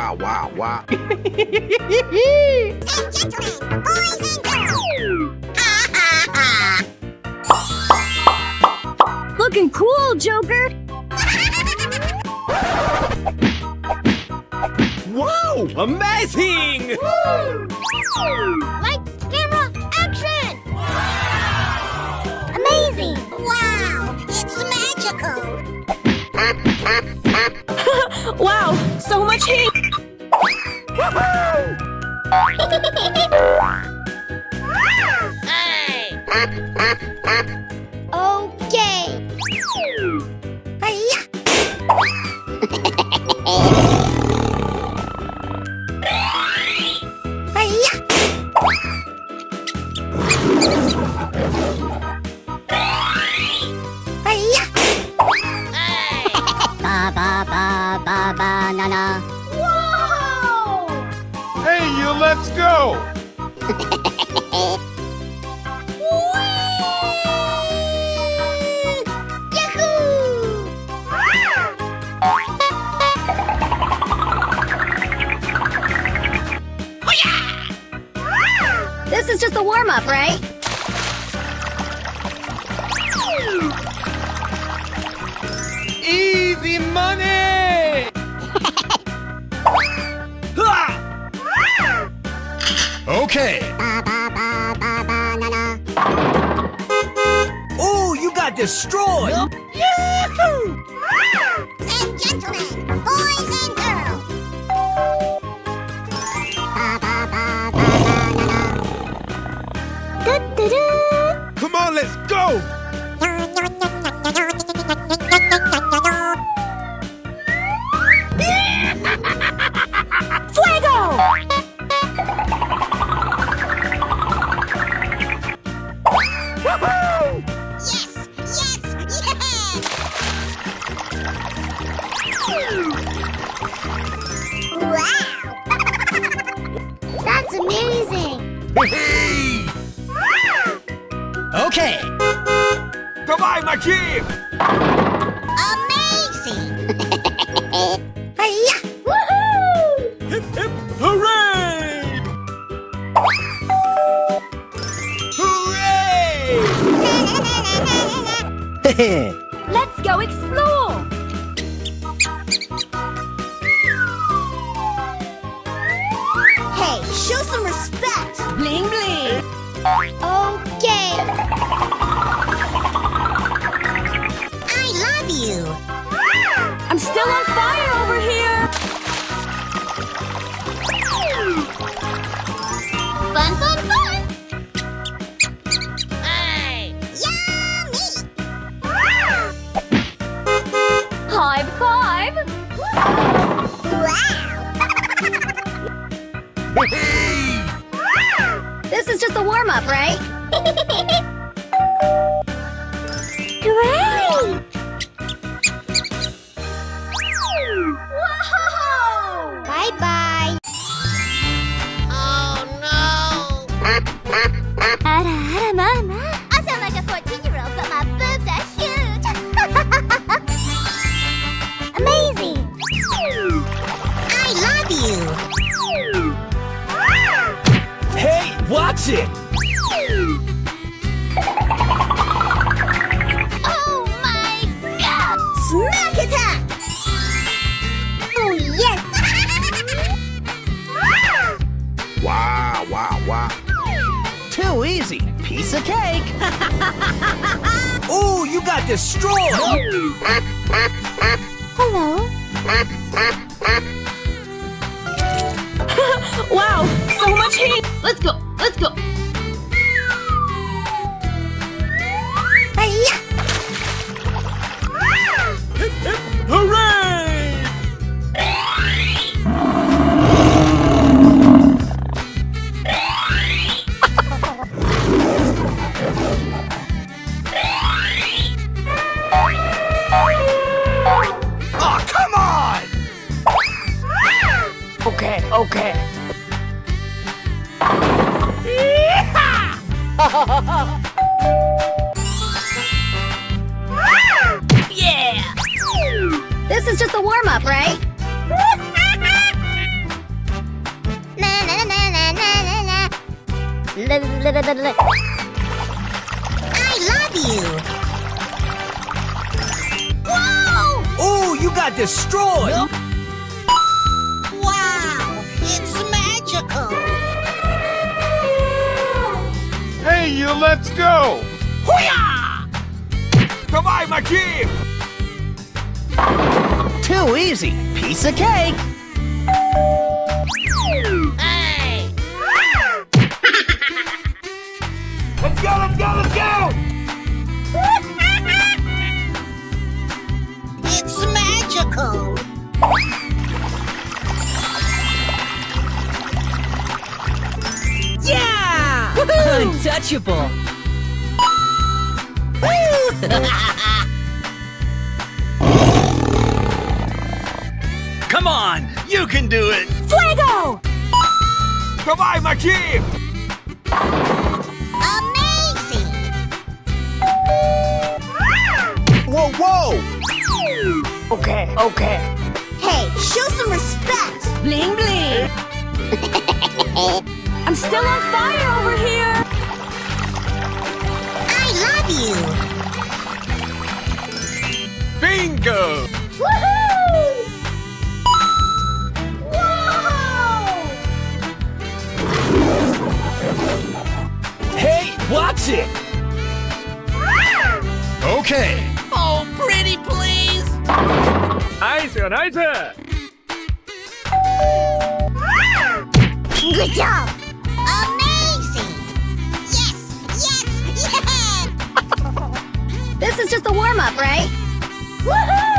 wow, wow, wow. And gentlemen, boys and girls. Looking cool, Joker. Wow, amazing! Lights, camera, action! Amazing! Wow, it's magical! Wow, so much heat. Hey! Okay. Hiya! Hiya! Hiya! Ba ba ba ba banana. Whoa! Hey, you, let's go! Yahoo! This is just a warm-up, right? Easy money! Ha! Okay. Ba ba ba ba banana. Oh, you got destroyed! Yahoo! And gentlemen, boys and girls. Ba ba ba ba banana. Da-da-da. Come on, let's go! Fuego! Yes! Yes! Yes! Wow! That's amazing! Hey! Okay. Goodbye, my team! Amazing! Hiya! Hip, hip, hooray! Hooray! Let's go explore. Hey, show some respect! Bling bling. Okay! I love you! I'm still on fire over here. Fun, fun, fun! Hey! Yummy! High five. Wow! Hey! This is just a warm-up, right? Hooray! Whoa! Bye-bye! Oh, no! あらあらまあまあ。 I sound like a 14-year-old, but my boobs are huge! Amazing! I love you! Hey, watch it! Oh my god! Smack attack! Oh yes! Wow, wow, wow. Too easy. Piece of cake. Oh, you got destroyed. Hello? Wow, so much heat. Let's go. Let's go. Hiya! Hip, hip, hooray! Oh, come on! Okay, okay. Yeah. This is just a warm-up, right? I love you. Whoa! Oh, you got destroyed. Wow! It's magical. Hey, you, let's go! Давай, Маким! Too easy. Piece of cake. Hey! Let's go, let's go, let's go! It's magical. Yeah! Untouchable. Come on, you can do it. Fuego! Давай, Маким! Amazing. Whoa, whoa! Okay, okay. Hey, show some respect. Bling bling! I'm still on fire over here! I love you. Bingo! Woohoo! Whoa! Hey, watch it! Okay. Oh, pretty please! Nice, nice! Good job. Amazing. Yes, yes, yes. This is just a warm-up, right? Woohoo!